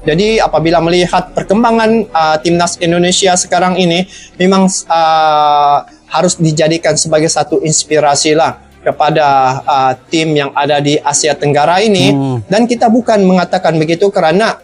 Jadi apabila melihat perkembangan timnas Indonesia sekarang ini, memang harus dijadikan sebagai satu inspirasi lah kepada tim yang ada di Asia Tenggara ini. Dan kita bukan mengatakan begitu kerana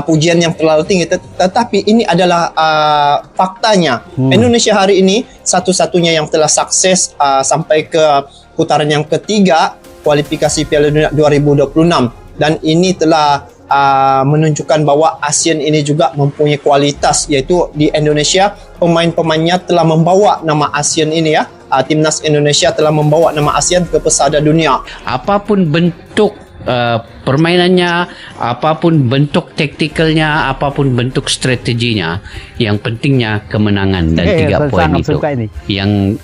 pujian yang terlalu tinggi, tetapi ini adalah faktanya. Indonesia hari ini satu-satunya yang telah sukses sampai ke putaran yang ketiga kualifikasi Piala Dunia 2026, dan ini telah menunjukkan bahwa ASEAN ini juga mempunyai kualitas, yaitu di Indonesia pemain-pemainnya telah membawa nama ASEAN ini ya. Timnas Indonesia telah membawa nama ASEAN ke pesada dunia. Apapun bentuk permainannya, apapun bentuk taktikalnya, apapun bentuk strateginya, yang pentingnya kemenangan dan 3 poin itu. Yang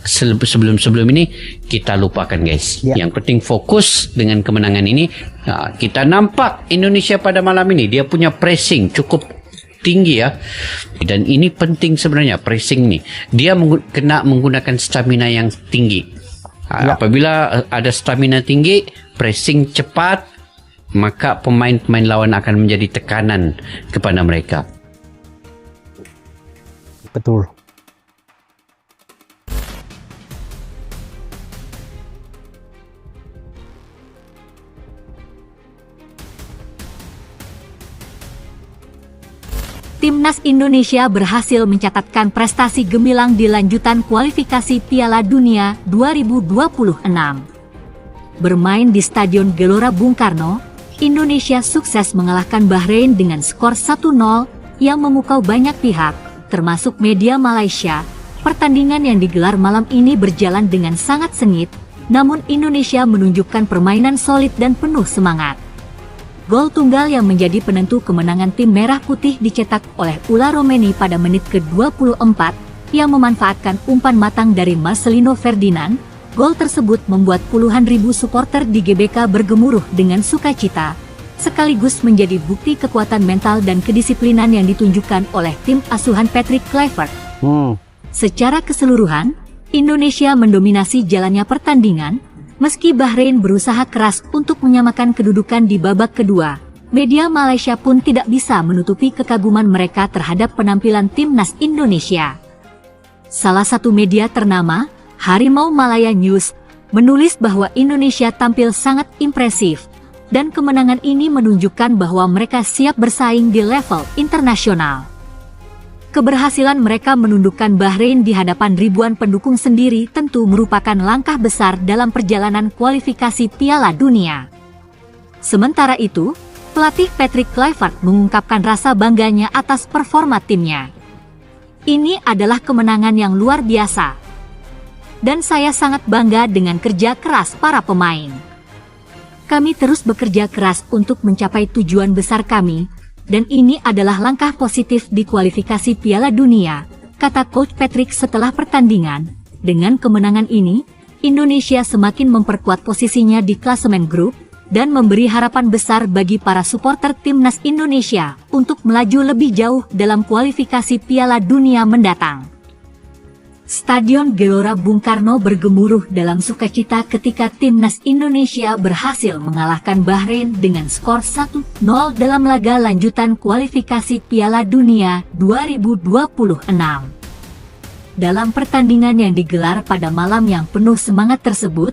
sebelum ini kita lupakan, guys. Yang penting fokus dengan kemenangan ini. Kita nampak Indonesia pada malam ini dia punya pressing cukup tinggi ya, dan ini penting sebenarnya. Pressing nih dia kena menggunakan stamina yang tinggi. Apabila ada stamina tinggi, pressing cepat, maka pemain-pemain lawan akan menjadi tekanan kepada mereka. Betul. Timnas Indonesia berhasil mencatatkan prestasi gemilang di lanjutan kualifikasi Piala Dunia 2026. Bermain di Stadion Gelora Bung Karno, Indonesia sukses mengalahkan Bahrain dengan skor 1-0 yang memukau banyak pihak, termasuk media Malaysia. Pertandingan yang digelar malam ini berjalan dengan sangat sengit, namun Indonesia menunjukkan permainan solid dan penuh semangat. Gol tunggal yang menjadi penentu kemenangan tim Merah Putih dicetak oleh Ula Romeni pada menit ke-24 yang memanfaatkan umpan matang dari Marcelino Ferdinand. Gol tersebut membuat puluhan ribu supporter di GBK bergemuruh dengan sukacita, sekaligus menjadi bukti kekuatan mental dan kedisiplinan yang ditunjukkan oleh tim asuhan Patrick Kluivert. Secara keseluruhan, Indonesia mendominasi jalannya pertandingan. Meski Bahrain berusaha keras untuk menyamakan kedudukan di babak kedua, media Malaysia pun tidak bisa menutupi kekaguman mereka terhadap penampilan timnas Indonesia. Salah satu media ternama, Harimau Malaya News, menulis bahwa Indonesia tampil sangat impresif, dan kemenangan ini menunjukkan bahwa mereka siap bersaing di level internasional. Keberhasilan mereka menundukkan Bahrain di hadapan ribuan pendukung sendiri tentu merupakan langkah besar dalam perjalanan kualifikasi Piala Dunia. Sementara itu, pelatih Patrick Kluivert mengungkapkan rasa bangganya atas performa timnya. Ini adalah kemenangan yang luar biasa. Dan saya sangat bangga dengan kerja keras para pemain. Kami terus bekerja keras untuk mencapai tujuan besar kami, dan ini adalah langkah positif di kualifikasi Piala Dunia, kata Coach Patrick setelah pertandingan. Dengan kemenangan ini, Indonesia semakin memperkuat posisinya di klasemen grup, dan memberi harapan besar bagi para supporter timnas Indonesia untuk melaju lebih jauh dalam kualifikasi Piala Dunia mendatang. Stadion Gelora Bung Karno bergemuruh dalam sukacita ketika timnas Indonesia berhasil mengalahkan Bahrain dengan skor 1-0 dalam laga lanjutan kualifikasi Piala Dunia 2026. Dalam pertandingan yang digelar pada malam yang penuh semangat tersebut,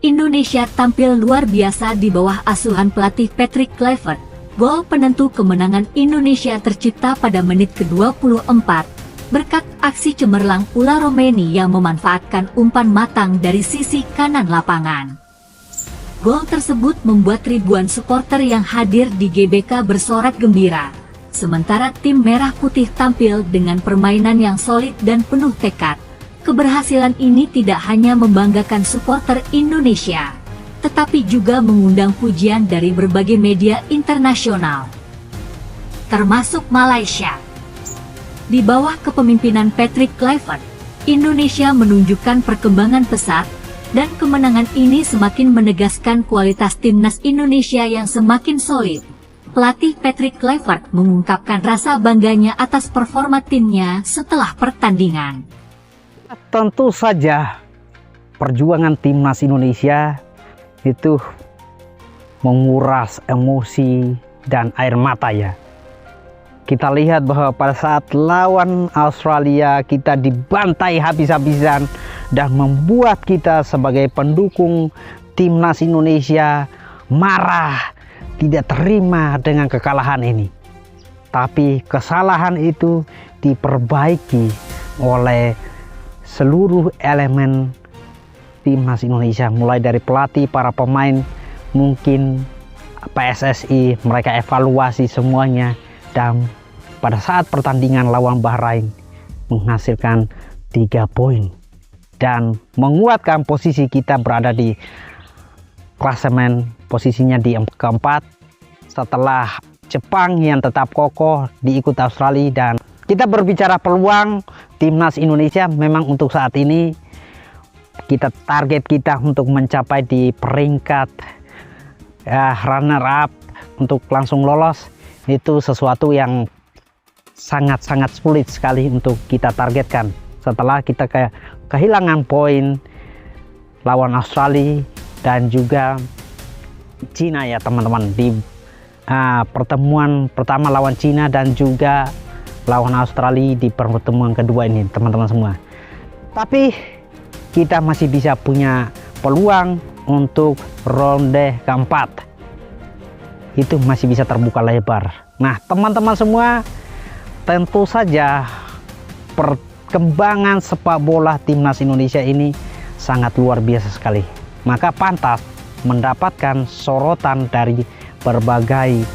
Indonesia tampil luar biasa di bawah asuhan pelatih Patrick Kluivert. Gol penentu kemenangan Indonesia tercipta pada menit ke-24. Berkat aksi cemerlang Ula Romeni yang memanfaatkan umpan matang dari sisi kanan lapangan. Gol tersebut membuat ribuan supporter yang hadir di GBK bersorak gembira. Sementara tim Merah Putih tampil dengan permainan yang solid dan penuh tekad. Keberhasilan ini tidak hanya membanggakan supporter Indonesia, tetapi juga mengundang pujian dari berbagai media internasional, termasuk Malaysia. Di bawah kepemimpinan Patrick Kluivert, Indonesia menunjukkan perkembangan pesat, dan kemenangan ini semakin menegaskan kualitas timnas Indonesia yang semakin solid. Pelatih Patrick Kluivert mengungkapkan rasa bangganya atas performa timnya setelah pertandingan. Tentu saja, perjuangan timnas Indonesia itu menguras emosi dan air mata ya. Kita lihat bahwa pada saat lawan Australia kita dibantai habis-habisan dan membuat kita sebagai pendukung timnas Indonesia marah, tidak terima dengan kekalahan ini. Tapi kesalahan itu diperbaiki oleh seluruh elemen timnas Indonesia, mulai dari pelatih, para pemain, mungkin PSSI, mereka evaluasi semuanya, dan pada saat pertandingan lawan Bahrain menghasilkan 3 poin dan menguatkan posisi kita berada di klasemen, posisinya di keempat setelah Jepang yang tetap kokoh diikut Australia. Dan kita berbicara peluang timnas Indonesia, memang untuk saat ini target kita untuk mencapai di peringkat runner up untuk langsung lolos itu sesuatu yang sangat-sangat sulit sekali untuk kita targetkan setelah kita kehilangan poin lawan Australia dan juga Cina ya teman-teman, di pertemuan pertama lawan Cina dan juga lawan Australia di pertemuan kedua ini teman-teman semua. Tapi kita masih bisa punya peluang untuk ronde keempat, itu masih bisa terbuka lebar. Nah teman-teman semua, tentu saja perkembangan sepak bola timnas Indonesia ini sangat luar biasa sekali, maka pantas mendapatkan sorotan dari berbagai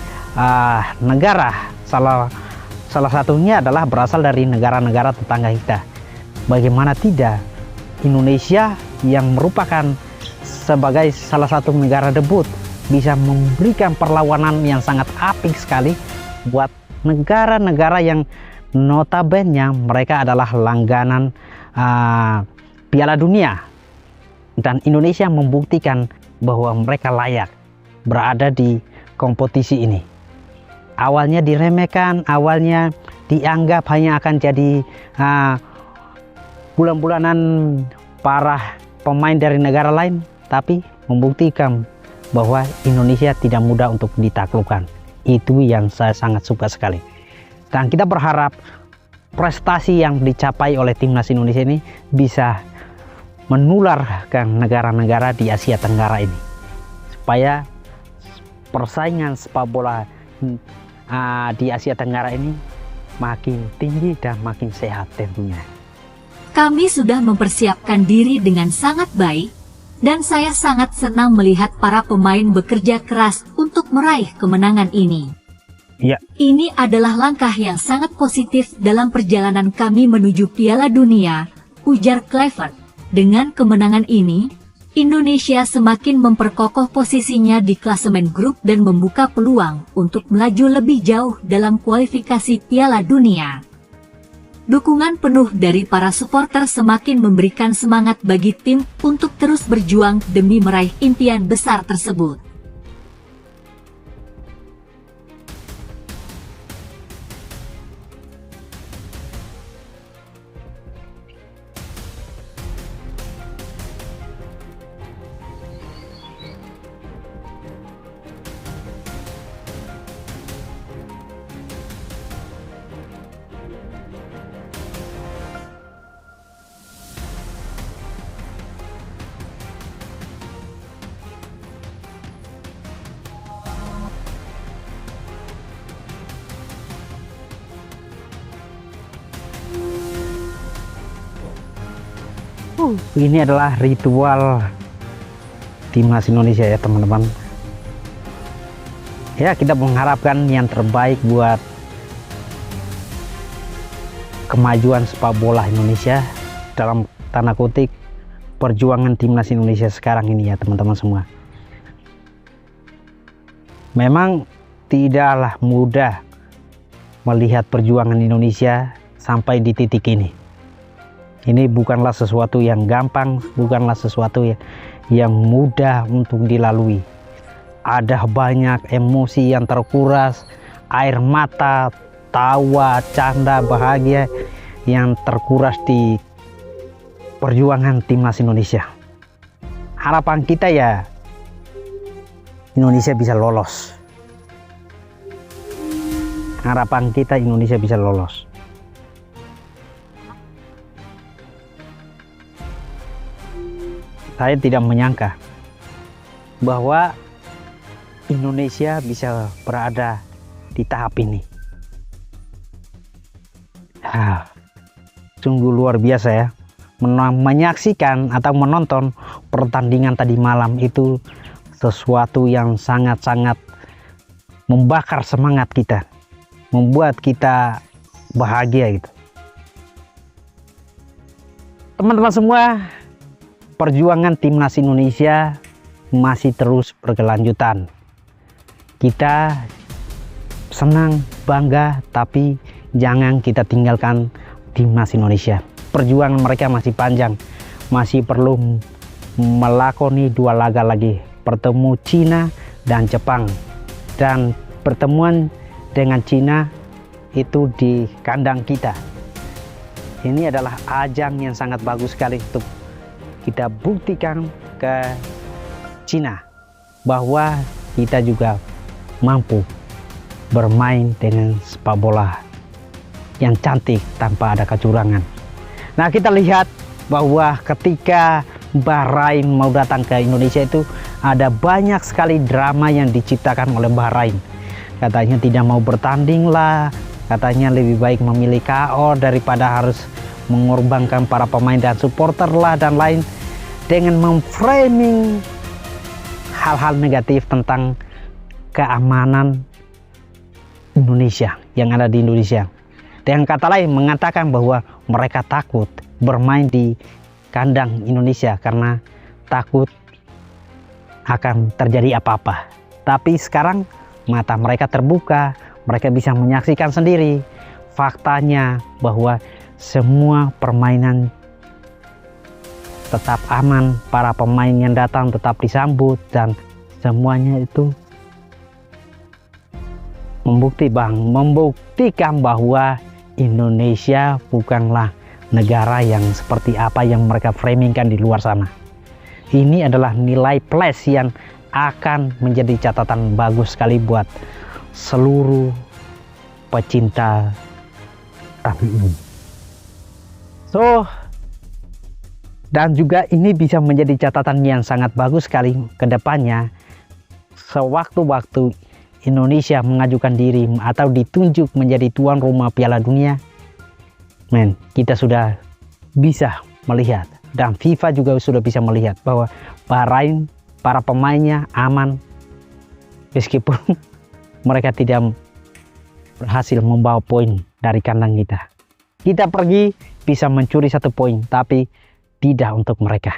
negara. Salah satunya adalah berasal dari negara-negara tetangga kita. Bagaimana tidak, Indonesia yang merupakan sebagai salah satu negara debut bisa memberikan perlawanan yang sangat apik sekali buat negara-negara yang notabene mereka adalah langganan Piala Dunia, dan Indonesia membuktikan bahwa mereka layak berada di kompetisi ini. Awalnya diremehkan, awalnya dianggap hanya akan jadi bulan-bulanan para pemain dari negara lain, tapi membuktikan bahwa Indonesia tidak mudah untuk ditaklukkan. Itu yang saya sangat suka sekali. Dan kita berharap prestasi yang dicapai oleh timnas Indonesia ini bisa menular ke negara-negara di Asia Tenggara ini, supaya persaingan sepak bola di Asia Tenggara ini makin tinggi dan makin sehat tentunya. Kami sudah mempersiapkan diri dengan sangat baik, dan saya sangat senang melihat para pemain bekerja keras untuk meraih kemenangan ini. Ya. Ini adalah langkah yang sangat positif dalam perjalanan kami menuju Piala Dunia, ujar Kluivert. Dengan kemenangan ini, Indonesia semakin memperkokoh posisinya di klasemen grup dan membuka peluang untuk melaju lebih jauh dalam kualifikasi Piala Dunia. Dukungan penuh dari para supporter semakin memberikan semangat bagi tim untuk terus berjuang demi meraih impian besar tersebut. Ini adalah ritual timnas Indonesia ya teman-teman. Ya, kita mengharapkan yang terbaik buat kemajuan sepak bola Indonesia, dalam tanda kutip perjuangan timnas Indonesia sekarang ini ya teman-teman semua. Memang tidaklah mudah melihat perjuangan Indonesia sampai di titik ini. Ini bukanlah sesuatu yang gampang, bukanlah sesuatu yang mudah untuk dilalui. Ada banyak emosi yang terkuras, air mata, tawa, canda, bahagia yang terkuras di perjuangan timnas Indonesia. Harapan kita ya Indonesia bisa lolos. harapan kita Indonesia bisa lolos. Saya tidak menyangka bahwa Indonesia bisa berada di tahap ini. Sungguh luar biasa ya. Menyaksikan atau menonton pertandingan tadi malam itu sesuatu yang sangat-sangat membakar semangat kita, membuat kita bahagia gitu. Teman-teman semua, perjuangan timnas Indonesia masih terus berkelanjutan. Kita senang, bangga, tapi jangan kita tinggalkan timnas Indonesia. Perjuangan mereka masih panjang, masih perlu melakoni 2 laga lagi, bertemu Cina dan Jepang, dan pertemuan dengan Cina itu di kandang kita. Ini adalah ajang yang sangat bagus sekali untuk kita buktikan ke Cina bahwa kita juga mampu bermain dengan sepak bola yang cantik tanpa ada kecurangan. Nah, kita lihat bahwa ketika Bahrain mau datang ke Indonesia itu ada banyak sekali drama yang diciptakan oleh Bahrain. Katanya tidak mau bertanding lah, katanya lebih baik memilih KO daripada harus mengorbankan para pemain dan supporter lah dan lain, dengan memframing hal-hal negatif tentang keamanan Indonesia yang ada di Indonesia. Dengan kata lain mengatakan bahwa mereka takut bermain di kandang Indonesia karena takut akan terjadi apa-apa. Tapi sekarang mata mereka terbuka, mereka bisa menyaksikan sendiri faktanya bahwa semua permainan tetap aman, para pemain yang datang tetap disambut, dan semuanya itu membuktikan bahwa Indonesia bukanlah negara yang seperti apa yang mereka framingkan di luar sana. Ini adalah nilai plus yang akan menjadi catatan bagus sekali buat seluruh pecinta rugby. Dan juga ini bisa menjadi catatan yang sangat bagus sekali ke depannya. Sewaktu-waktu Indonesia mengajukan diri atau ditunjuk menjadi tuan rumah Piala Dunia, kita sudah bisa melihat, dan FIFA juga sudah bisa melihat bahwa Bahrain, para pemainnya aman meskipun mereka tidak berhasil membawa poin dari kandang kita. Kita pergi bisa mencuri 1 poin, tapi tidak untuk mereka.